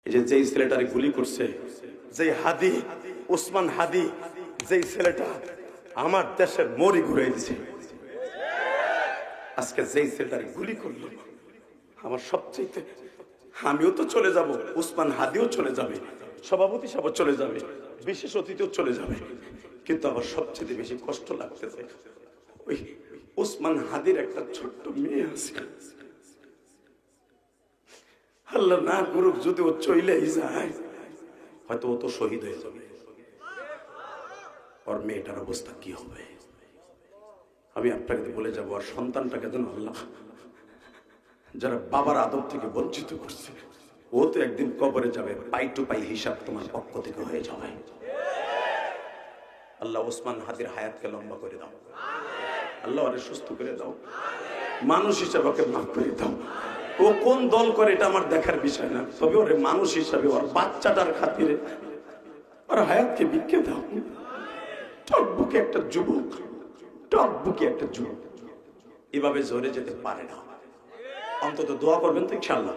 এই যে যেই ছেলেটারে গুলি করছে, যেই হাদি, ওসমান হাদি, যেই ছেলেটা আমার দেশের মরি ঘুরাই দিছে, আজকে যেই ছেলেটারে গুলি করলো, আমার সবচেয়ে, আমিও তো চলে যাব, ওসমান হাদিও চলে যাবে, সভাপতি সাহেব চলে যাবে, বিশেষ অতিথিও চলে যাবে, কিন্তু আমার সবচেয়ে বেশি কষ্ট লাগতেছে ওই ওসমান হাদির একটা ছোট্ট মেয়ে আছে। আল্লাহ না করুক, যদি ও চলেই যায়, হয়তো ও তো শহীদ হয়ে যাবে, ওর মেয়েটার অবস্থা কি হবে? আমি আপনাকে বলে যাবো, আর সন্তানটাকে যেন আল্লাহ, যারা বাবার আদর থেকে বঞ্চিত করছে, ও তো একদিন কবরে যাবে, পাই টু পাই হিসাব তোমার পক্ষ থেকে হয়ে যাবে। আল্লাহ ওসমান হাদির হায়াতকে লম্বা করে দাও, আল্লাহ ওরে সুস্থ করে দাও, মানুষ হিসাবে ওকে মাফ করে দাও। ও কোন দল করে এটা আমার দেখার বিষয় না, তবে ওরে মানুষ হিসাবে, ওর বাচ্চাটার খাতিরে ওর হায়াতকে বিক্রি দাও। টকবুকে একটা যুবক, টকবুকে একটা যুবক এভাবে ঝরে যেতে পারে না। অন্তত দোয়া করবেন তো ইনশাআল্লাহ।